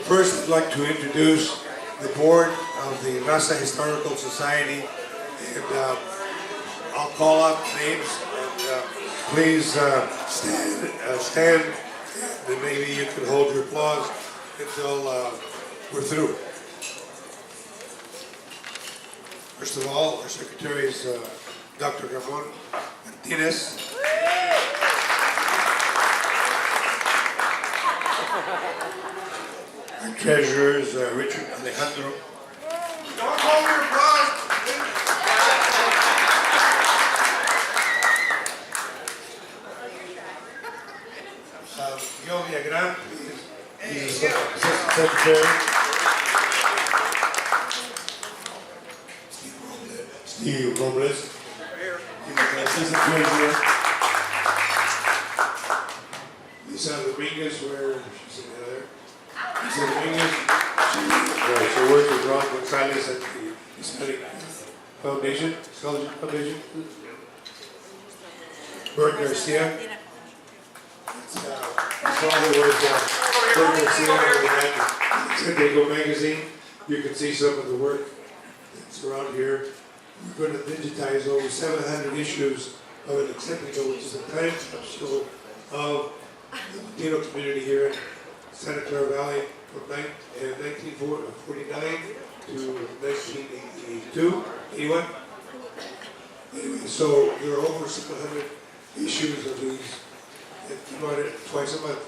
First, I'd like to introduce the board of the Raza Historical Society, and I'll call out names, and please stand, and maybe you can hold your applause until we're through. First of all, our secretary is Dr. Ramon MARTINEZ. Our treasurer is Richard Alejandro. Don't hold your applause. Villagran, he's assistant secretary. Steve Robles, he's the assistant treasurer. Lisa Dominguez, where she's sitting there. Lisa Dominguez, she works with Ron Gonzalez at the Hispanic Foundation, Scholarship Foundation. Bert Garcia. His father was Bert Garcia of San Diego Magazine. You can see some of the work that's around here. We're going to digitize over 700 issues of an encyclical, which is a time capsule of the Latino community here in Santa Clara Valley from 1949 to 1982, 81. Anyway, so there are over 700 issues of these. And come out twice a month.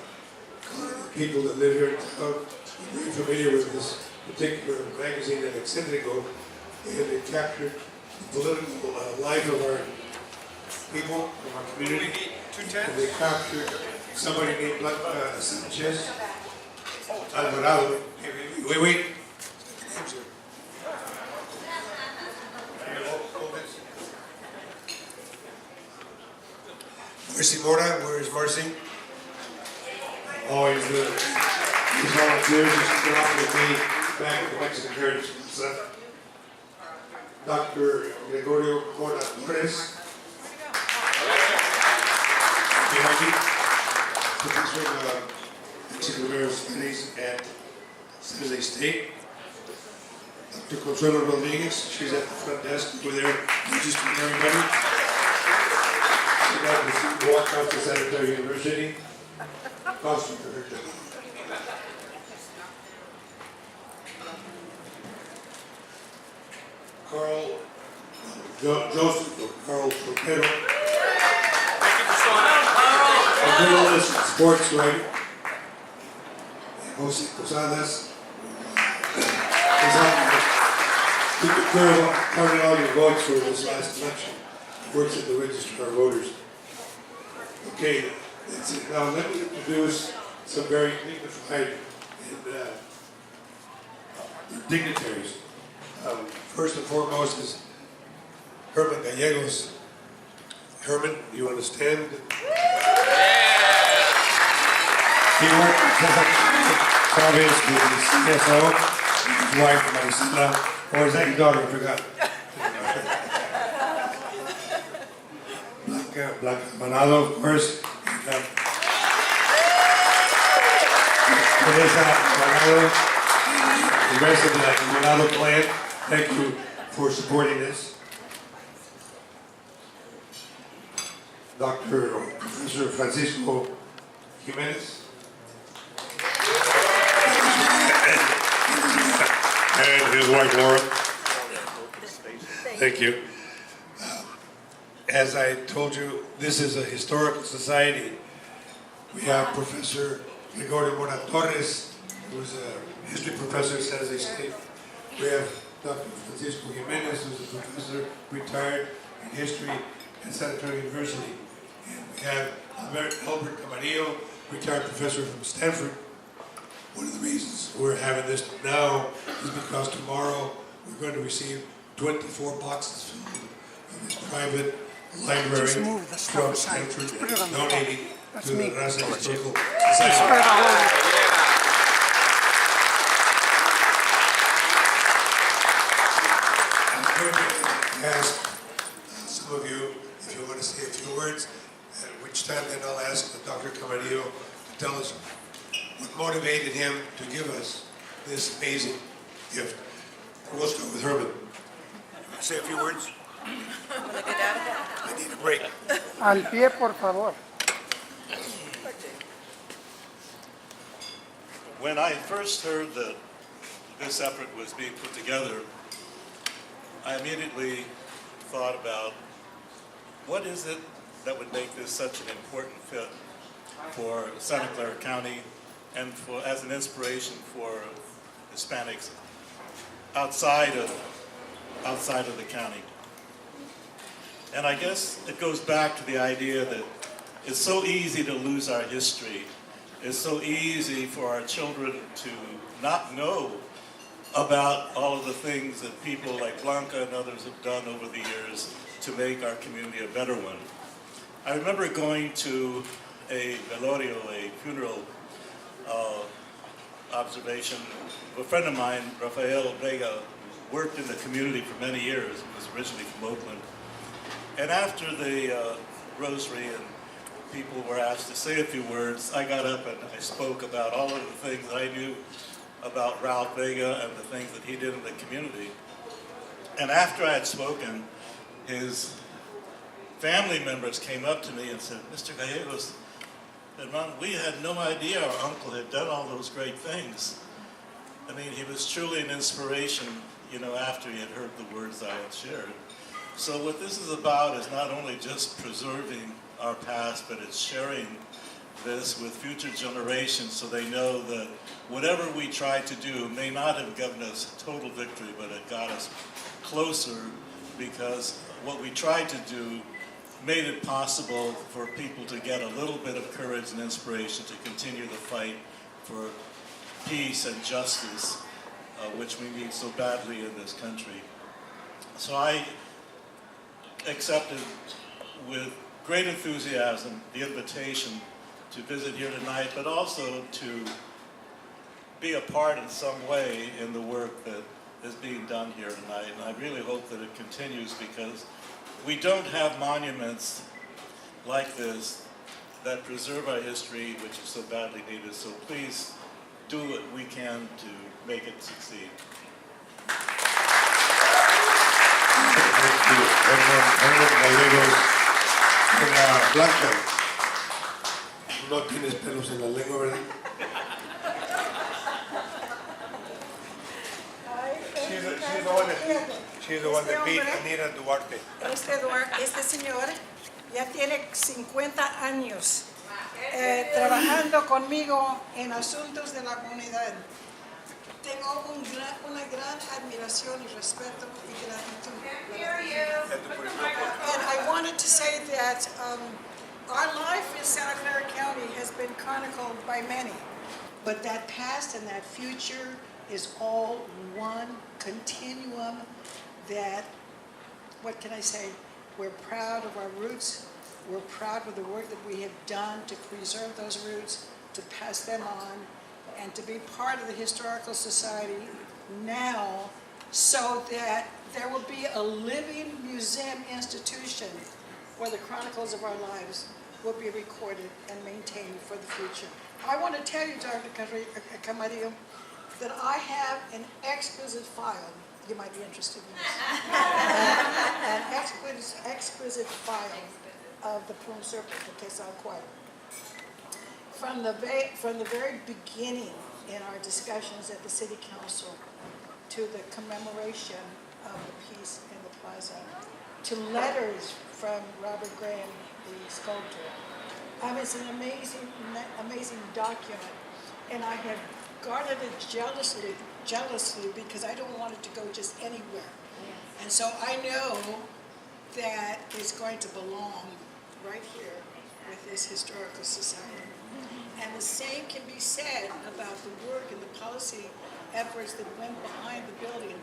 People that live here in town are very familiar with this particular magazine and Excentrico, and it captured the political life of our people, of our community. And they captured somebody named Blanca Alvarado. Wait. Mora, where is Marcy? Oh, he's volunteers. He's been off with me back at the Mexican Heritage Center. Dr. Gregorio Torres. Behind me. He's from Mexican Heritage Studies at San Jose State. Dr. Consuelo Rodriguez, she's at the front desk over there, registering everybody. Walk out to Santa Clara University. Awesome for her job. Joseph Próspero. Thank you for showing up, A journalist and sports writer. Jose Posadas. He took care of counting all your votes for this last election. He works at the Register of Voters. Okay, that's it. Now let me introduce some very dignified and dignitaries. First and foremost is Herman Gallegos. Herman, you understand? He worked with Torres, the CSO, his wife, Maricela, or is that your daughter? I forgot. Blanca Alvarado, of course. Teresa Alvarado, the rest of the Alvarado clan. Thank you for supporting this. Dr. or Professor Francisco Jimenez. And his wife Mora. Thank you. As I told you, this is a historical society. We have Professor Gregorio Torres, who's a history professor at San Jose State. We have Dr. Francisco Jimenez, who's a professor retired in history at Santa Clara University. And we have Alberto Camarillo, retired professor from Stanford. One of the reasons we're having this now is because tomorrow we're going to receive 24 boxes filled of this private library from Stanford donating to the Raza Historical Society. I'm going to ask some of you if you want to say a few words, at which time then I'll ask Dr. Camarillo to tell us what motivated him to give us this amazing gift. We'll start with Herman. Say a few words. I need a break. Al pie, por favor. When I first heard that this effort was being put together, I immediately thought about what is it that would make this such an important fit for Santa Clara County and for, as an inspiration for Hispanics outside of the county. And I guess it goes back to the idea that it's so easy to lose our history. It's so easy for our children to not know about all of the things that people like Blanca and others have done over the years to make our community a better one. I remember going to a velorio, a funeral observation. A friend of mine, Rafael Ortega, worked in the community for many years. He was originally from Oakland. And after the rosary and people were asked to say a few words, I got up and I spoke about all of the things that I knew about Ralph Vega and the things that he did in the community. And after I had spoken, his family members came up to me and said, Mr. Gallegos, Herman, we had no idea our uncle had done all those great things. I mean, he was truly an inspiration, you know, after he had heard the words I had shared. So what this is about is not only just preserving our past, but it's sharing this with future generations so they know that whatever we tried to do may not have given us total victory, but it got us closer because what we tried to do made it possible for people to get a little bit of courage and inspiration to continue the fight for peace and justice, which we need so badly in this country. So I accepted with great enthusiasm the invitation to visit here tonight, but also to be a part in some way in the work that is being done here tonight. And I really hope that it continues because we don't have monuments like this that preserve our history, which is so badly needed. So please do what we can to make it succeed. Thank you. Herman Gallegos. Blanca, no tienes pelos en la lengua, ¿verdad? She's the one that beat Anita Duarte. Este señor ya tiene 50 años trabajando conmigo en asuntos de la comunidad. Tengo una gran admiración y respeto y gratitud. And I wanted to say that our life in Santa Clara County has been chronicled by many, but that past and that future is all one continuum that, what can I say, we're proud of our roots, we're proud of the work that we have done to preserve those roots, to pass them on, and to be part of the Historical Society now so that there will be a living museum institution where the chronicles of our lives will be recorded and maintained for the future. I want to tell you, Dr. Camarillo, that I have an exquisite file. You might be interested in this. An exquisite file of the Plume Circle, the Quetzalcoatl. From the very beginning in our discussions at the City Council to the commemoration of the peace in the Plaza, to letters from Robert Graham, the sculptor. It's an amazing document, and I have guarded it jealously because I don't want it to go just anywhere. And so I know that it's going to belong right here with this Historical Society. And the same can be said about the work and the policy efforts that went behind the building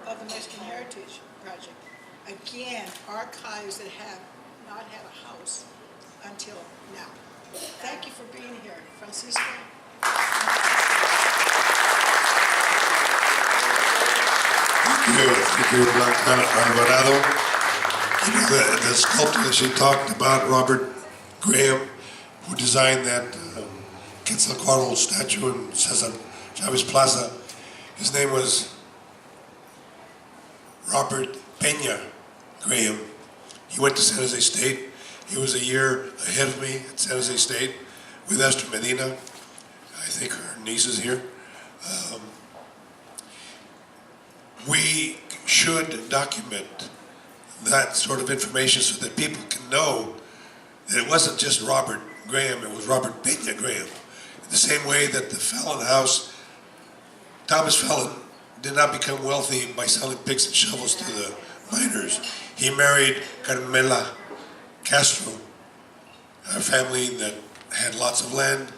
of the Mexican Heritage Project. Again, archives that have not had a house until now. Thank you for being here, Francisco. Thank you, Blanca Alvarado. You know, the sculptor that she talked about, Robert Graham, who designed that Quetzalcoatl statue in Cesar Chavez Plaza, His name was Robert Peña Graham. He went to San Jose State. He was a year ahead of me at San Jose State with Esther Medina. I think her niece is here. We should document that sort of information so that people can know that it wasn't just Robert Graham, it was Robert Peña Graham. In the same way that the Fallon House, Thomas Fallon did not become wealthy by selling picks and shovels to the miners. He married Carmela Castro, a family that had lots of land,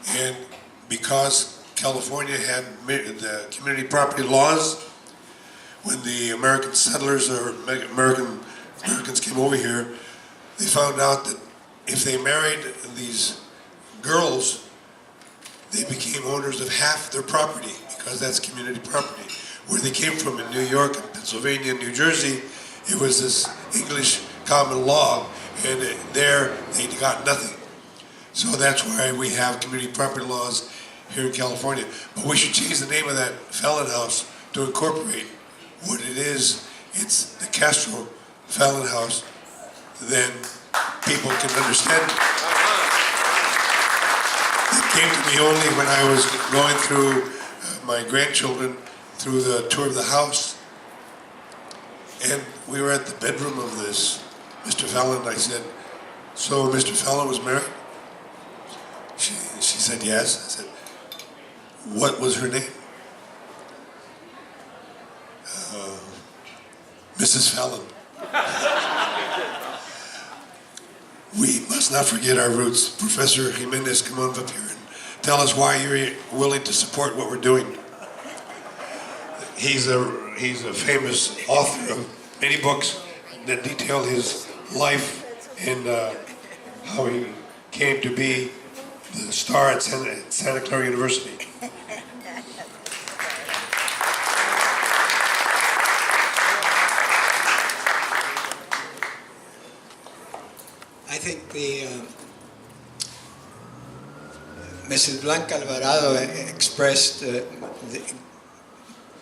and because California had the community property laws, when the American settlers or Americans came over here, they found out that if they married these girls, they became owners of half their property because that's community property. Where they came from in New York, and Pennsylvania, and New Jersey, it was this English common law, and there they got nothing. So that's why we have community property laws here in California. But we should change the name of that Fallon House to incorporate what it is. It's the Castro Fallon House. Then people can understand it. It came to me only when I was going through my grandchildren through the tour of the house. And we were at the bedroom of this Mr. Fallon. I said, so Mr. Fallon was married? She said, yes. I said, what was her name? Mrs. Fallon. We must not forget our roots. Professor Jimenez, come on up here and tell us why you're willing to support what we're doing. He's a famous author of many books that detail his life and how he came to be the star at Santa Clara University. I think Mrs. Blanca Alvarado expressed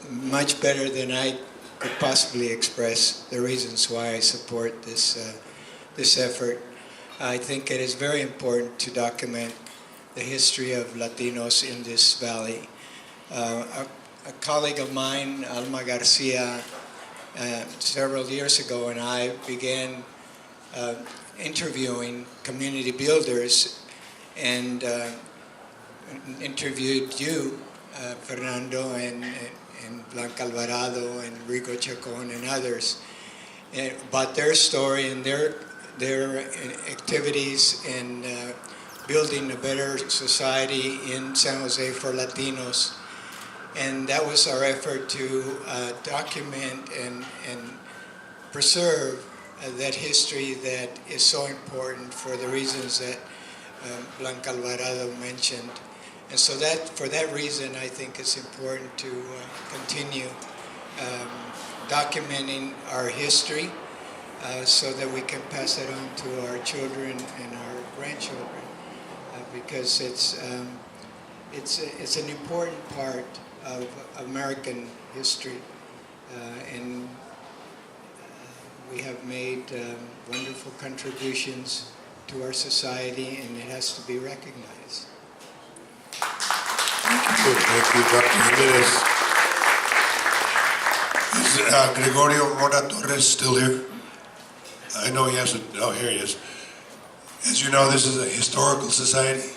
much better than I could possibly express the reasons why I support this effort. I think it is very important to document the history of Latinos in this valley. A colleague of mine, Alma Garcia, several years ago, and I began interviewing community builders and interviewed you, Fernando, and Blanca Alvarado and Rico Chacon and others about their story and their activities in building a better society in San Jose for Latinos. And that was our effort to document and preserve that history that is so important for the reasons that Blanca Alvarado mentioned. And so for that reason, I think it's important to continue documenting our history so that we can pass it on to our children and our grandchildren, because it's an important part of American history, and we have made wonderful contributions to our society, and it has to be recognized. Thank you, Dr. Jimenez. Is Gregorio Mora Torres still here? I know he has to, oh, here he is. As you know, this is a historical society,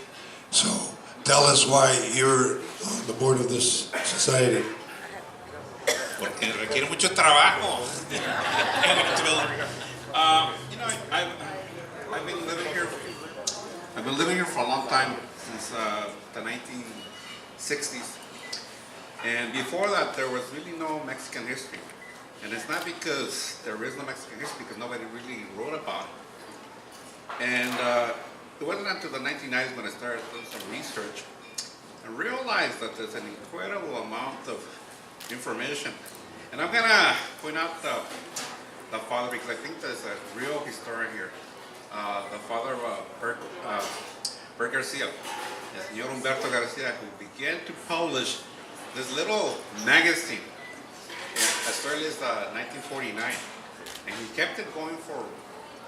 so tell us why you're on the board of this society. Porque requiere mucho trabajo. I've been living here for a long time, since the 1960s. And before that, there was really no Mexican history. And it's not because there is no Mexican history, because nobody really wrote about it. And it wasn't until the 1990s when I started doing some research and realized that there's an incredible amount of information. And I'm gonna point out the father, because I think there's a real historian here. The father of Bert Garcia, el señor Humberto Garcia, who began to publish this little magazine as early as 1949, and he kept it going for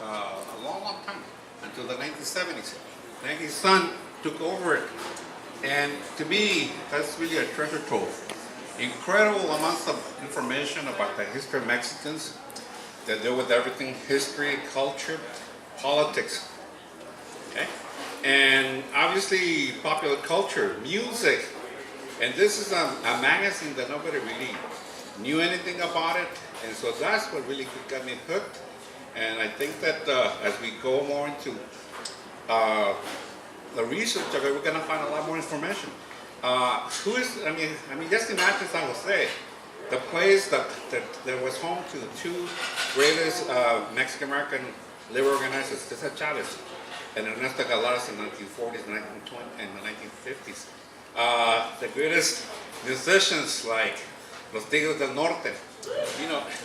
a long, long time until the 1970s. Then his son took over it, and to me, that's really a treasure trove. Incredible amounts of information about the history of Mexicans that deal with everything: history, culture, politics. Okay? And obviously popular culture, music. And this is a magazine that nobody really knew anything about it. And so that's what really got me hooked. And I think that as we go more into the research of it, we're going to find a lot more information. Just imagine San Jose, the place that was home to the two greatest Mexican-American labor organizers, Cesar Chavez and Ernesto Galares in the 1940s and the 1950s. The greatest musicians like Los Tigres del Norte.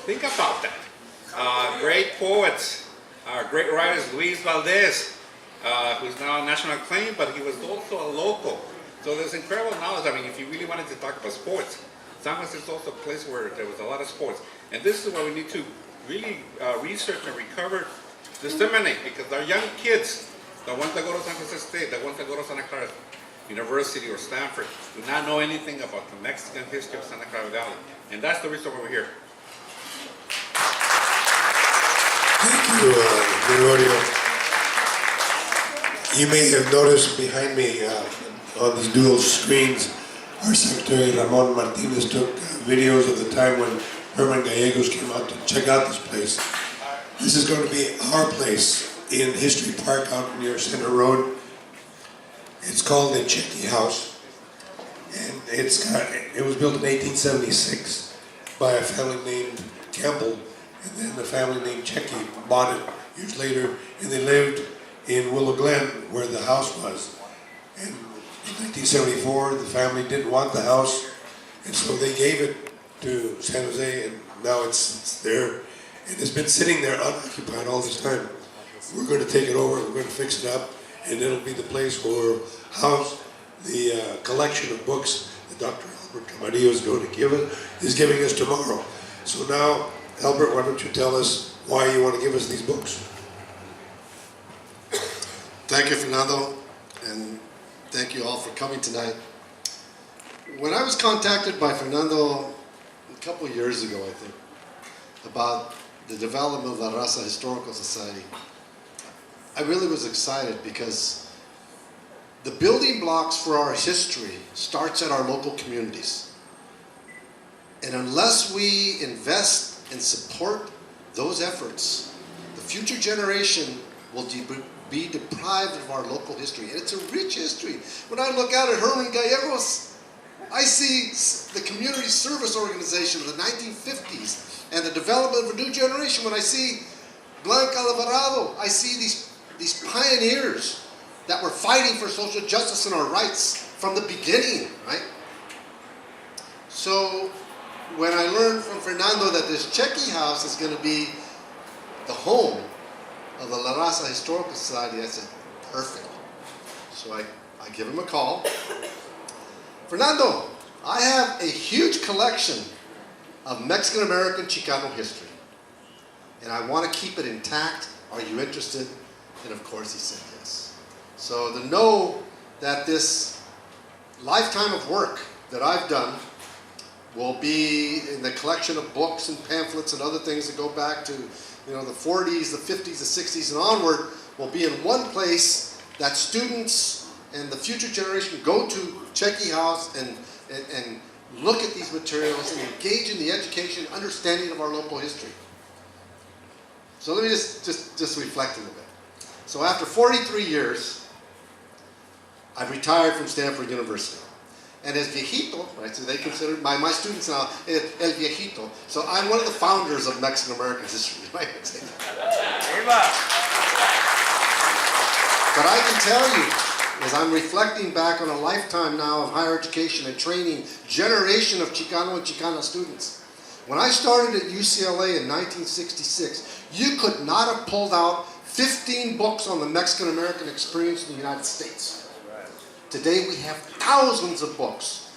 Think about that. Great poets, great writers, Luis Valdez, who's now national acclaim, but he was also a local. So there's incredible knowledge. If you really wanted to talk about sports, San Jose is also a place where there was a lot of sports. And this is what we need to really research and recover, disseminate, because our young kids, the ones that go to San Jose State, the ones that go to Santa Clara University or Stanford, do not know anything about the Mexican history of Santa Clara Valley. And that's the reason why we're here. Thank you, Gregorio. You may have noticed behind me on these dual screens, our Secretary Ramon Martinez took videos of the time when Herman Gallegos came out to check out this place. This is going to be our place in History Park out near Center Road. It's called the Chimney House, and it was built in 1876 by a family named Campbell, and then the family named Checky bought it years later, and they lived in Willow Glen where the house was. And in 1974, the family didn't want the house, and so they gave it to San Jose, and now it's there, and it's been sitting there unoccupied all this time. We're going to take it over, we're going to fix it up, and it'll be the place where we'll house the collection of books that Dr. Alberto Camarillo is giving us tomorrow. So now, Albert, why don't you tell us why you want to give us these books? Thank you, Fernando, and thank you all for coming tonight. When I was contacted by Fernando a couple of years ago, I think, about the development of La Raza Historical Society, I really was excited because the building blocks for our history starts at our local communities. And unless we invest and support those efforts, the future generation will be deprived of our local history. And it's a rich history. When I look out at Herman Gallegos, I see the community service organization of the 1950s and the development of a new generation. When I see Blanca Alvarado, I see these pioneers that were fighting for social justice and our rights from the beginning, right? So when I learned from Fernando that this Chimney House is going to be the home of the La Raza Historical Society, I said, perfect. So I give him a call. Fernando, I have a huge collection of Mexican-American Chicano history, and I want to keep it intact. Are you interested? And of course he said yes. So to know that this lifetime of work that I've done will be in the collection of books and pamphlets and other things that go back to the 40s, the 50s, the 60s, and onward, will be in one place that students and the future generation go to Chimney House and look at these materials and engage in the education, understanding of our local history. So let me just reflect a little bit. So after 43 years, I retired from Stanford University. And as viejito, right, so they consider my students now el viejito. So I'm one of the founders of Mexican American history. Right? But I can tell you, as I'm reflecting back on a lifetime now of higher education and training, generation of Chicano and Chicana students. When I started at UCLA in 1966, you could not have pulled out 15 books on the Mexican American experience in the United States. Today we have thousands of books.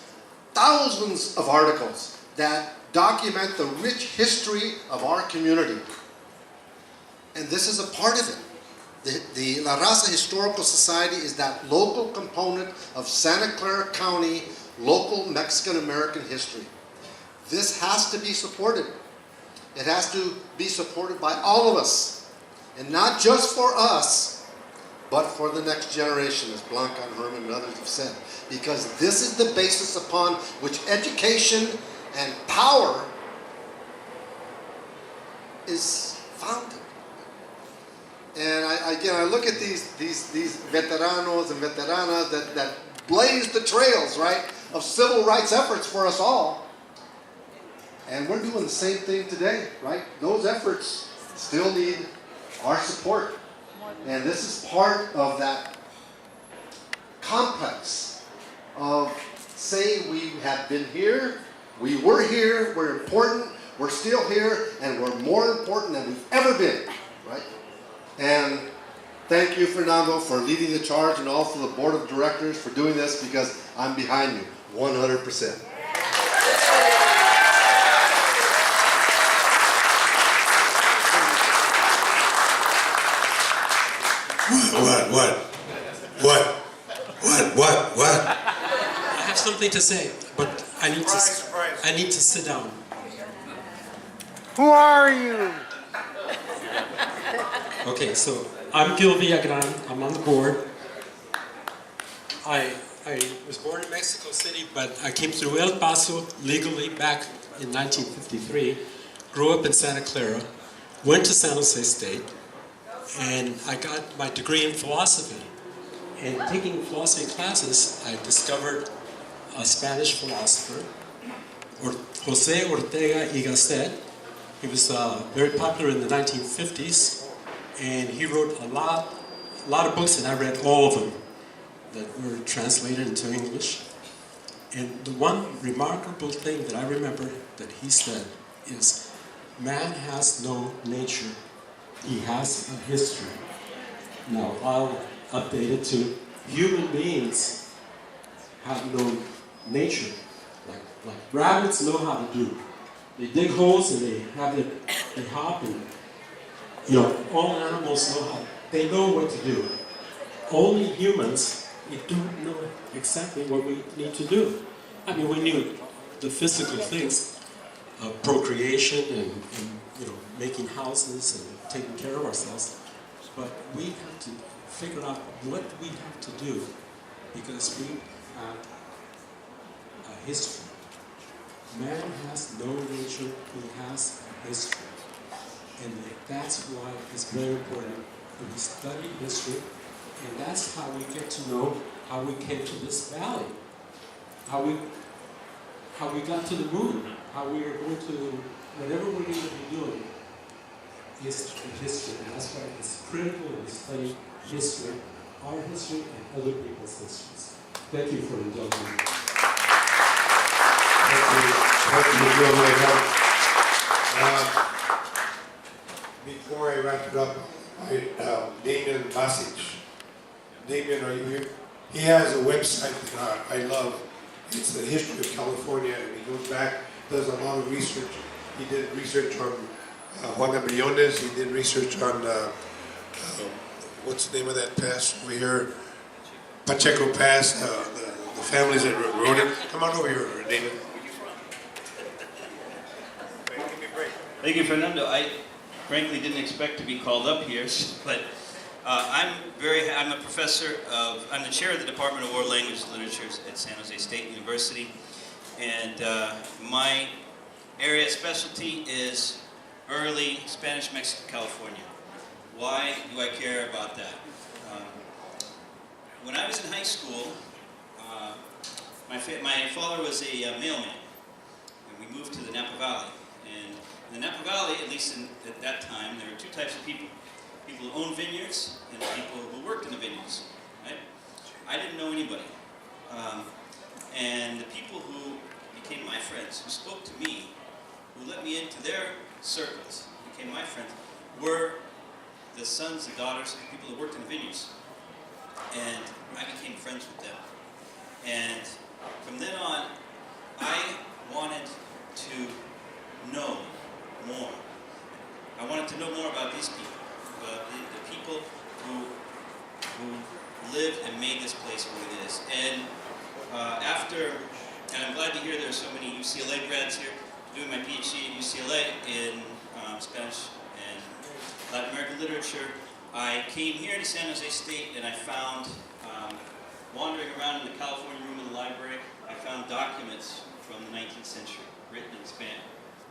thousands of articles that document the rich history of our community. And this is a part of it. The La Raza Historical Society is that local component of Santa Clara County local Mexican-American history. This has to be supported. It has to be supported by all of us. And not just for us, but for the next generation, as Blanca and Herman and others have said. Because this is the basis upon which education and power is founded. And I look at these veteranos and veteranas that blazed the trails, right, of civil rights efforts for us all. And we're doing the same thing today, right? Those efforts still need our support. And this is part of that complex of saying we have been here, we were here, we're important, we're still here, and we're more important than we've ever been, right? And thank you, Fernando, for leading the charge, and also the board of directors for doing this, because I'm behind you 100%. What? I have something to say, but I need to sit down. Who are you? Okay, so I'm Gil Villagran. I'm on the board. I was born in Mexico City, but I came through El Paso legally back in 1953. Grew up in Santa Clara. Went to San Jose State. And I got my degree in philosophy. And taking philosophy classes, I discovered a Spanish philosopher, Jose Ortega y Gasset. He was very popular in the 1950s, and he wrote a lot of books, and I read all of them that were translated into English. And the one remarkable thing that I remember that he said is, man has no nature. He has a history. Now, I'll update it to human beings have no nature. Like rabbits know how to do. They dig holes and they hop, and all animals they know what to do. Only humans, we don't know exactly what we need to do. I mean, we knew the physical things of procreation and making houses and taking care of ourselves, but we have to figure out what we have to do, because we have a history. Man has no nature, he has a history. And that's why it's very important that we study history, and that's how we get to know how we came to this valley, how we got to the moon, how we are going to, whatever we're going to be doing, is history. And that's why it's critical to study history, our history, and other people's histories. Thank you for indulging me. Thank you, Joe. Before I wrap it up, Damien Basic. Damien, are you here? He has a website that I love. It's the history of California, and he goes back, does a lot of research. He did research on Juan de Briones. He did research on, what's the name of that pass over here? Pacheco Pass, the families that wrote it. Come on over here, David. Thank you, Fernando. I frankly didn't expect to be called up here, but I'm a professor I'm the chair of the Department of World Languages and Literatures at San Jose State University, and my area of specialty is early Spanish-Mexican California. Why do I care about that? When I was in high school, my father was a mailman, and we moved to the Napa Valley. And in the Napa Valley, at least at that time, there were two types of people. People who owned vineyards and people who worked in the vineyards. Right? I didn't know anybody. And the people who became my friends, who spoke to me, who let me into their circles, became my friends, were the sons and daughters of people who worked in the vineyards. And I became friends with them. And from then on, glad to hear there are so many UCLA grads here. Doing my PhD at UCLA in Spanish and Latin American literature. I came here to San Jose State and I found, wandering around in the California room of the library, I found documents from the 19th century written in Spanish.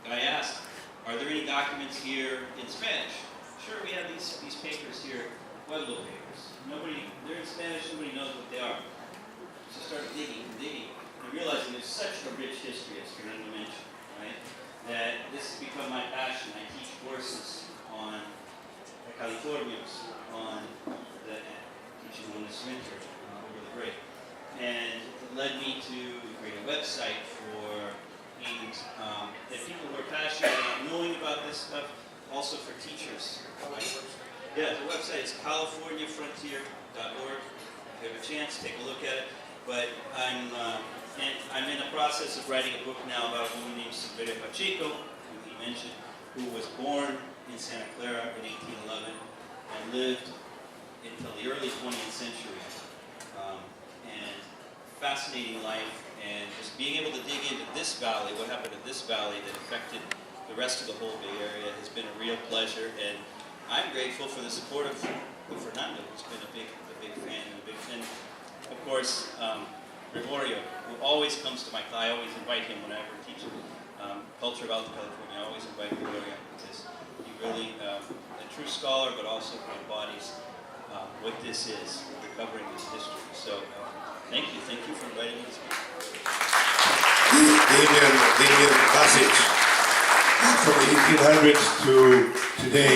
And I asked, are there any documents here in Spanish? Sure, we have these papers here, Pueblo papers. They're in Spanish, nobody knows what they are. So I started digging and digging, and realizing there's such a rich history, as Fernando mentioned, right? That this has become my passion. I teach courses on Californios, on teaching them this winter, over the break. And it led me to create a website for that people who are passionate about knowing about this stuff, also for teachers. Right? Yeah, the website is californiafrontier.org. If you have a chance, take a look at it. But I'm in the process of writing a book now about a woman named Silveria Pacheco, who he mentioned, who was born in Santa Clara in 1811 and lived until the early 20th century. And fascinating life, and just being able to dig into this valley, what happened in this valley that affected the rest of the whole Bay Area, has been a real pleasure. And I'm grateful for the support of Fernando, who's been a big fan and a big fan. Of course, Gregorio, who always comes to my class. I always invite him when I ever teach culture of Alta California. I always invite Gregorio because he really, a true scholar, but also embodies what this is, recovering this history. So thank you for inviting me to speak. The Indian passage from the 1800s to today.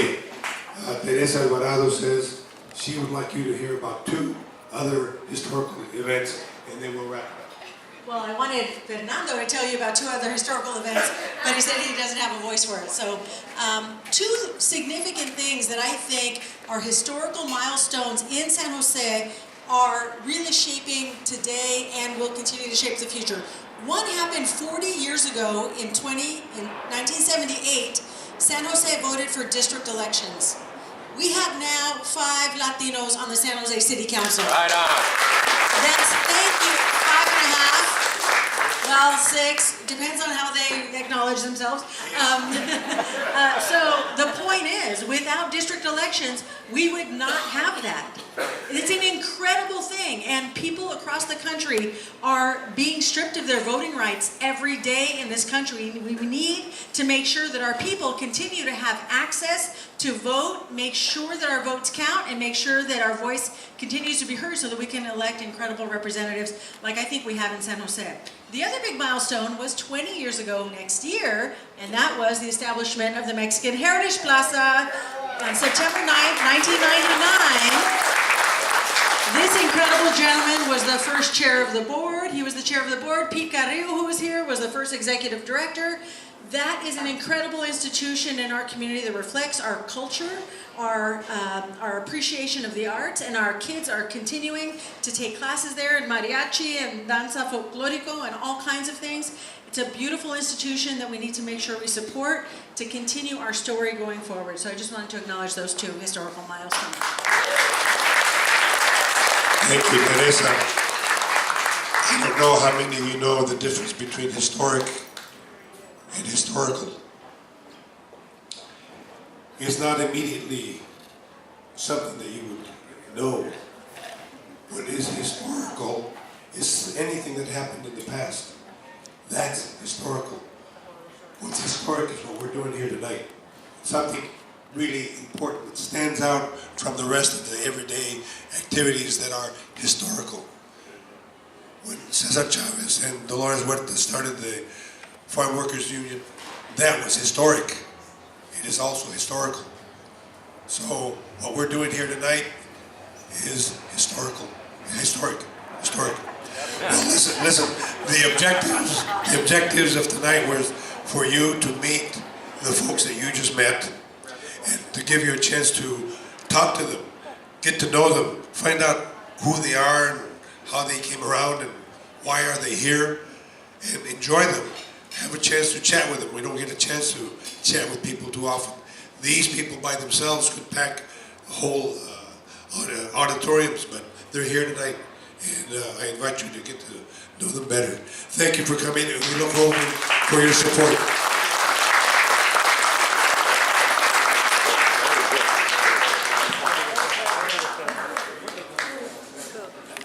Teresa Alvarado says she would like you to hear about 2 other historical events, and then we'll wrap it up. Well, I wanted Fernando to tell you about 2 other historical events, but he said he doesn't have a voice for it. So 2 significant things that I think are historical milestones in San Jose are really shaping today and will continue to shape the future. One happened 40 years ago in 1978. San Jose voted for district elections. We have now 5 Latinos on the San Jose City Council. Right on. That's, thank you, 5.5. Well, 6, depends on how they acknowledge themselves. So the point is, without district elections, we would not have that. It's an incredible thing, and people across the country are being stripped of their voting rights every day in this country. We need to make sure that our people continue to have access to vote, make sure that our votes count, and make sure that our voice continues to be heard so that we can elect incredible representatives like I think we have in San Jose. The other big milestone was 20 years ago next year, and that was the establishment of the Mexican Heritage Plaza on September 9th, 1999. This incredible gentleman was the first chair of the board. He was the chair of the board. Pete Carrillo, who was here, was the first executive director. That is an incredible institution in our community that reflects our culture, our appreciation of the arts, and our kids are continuing to take classes there in mariachi and danza folklorico and all kinds of things. It's a beautiful institution that we need to make sure we support to continue our story going forward. So I just wanted to acknowledge those 2 historical milestones. Thank you, Teresa. I don't know how many of you know the difference between historic and historical. It's not immediately something that you would know. What is historical is anything that happened in the past. That's historical. What's historic is what we're doing here tonight. Something really important that stands out from the rest of the everyday activities that are historical. When Cesar Chavez and Dolores Huerta started the Farm Workers Union, that was historic. It is also historical. So what we're doing here tonight is historical. Historic. Well, listen, the objectives of tonight were for you to meet the folks that you just met and to give you a chance to talk to them, get to know them, find out who they are and how they came around and why are they here, and enjoy them. Have a chance to chat with them. We don't get a chance to chat with people too often. These people by themselves could pack whole auditoriums, but they're here tonight and I invite you to get to know them better. Thank you for coming, and we look forward for your support.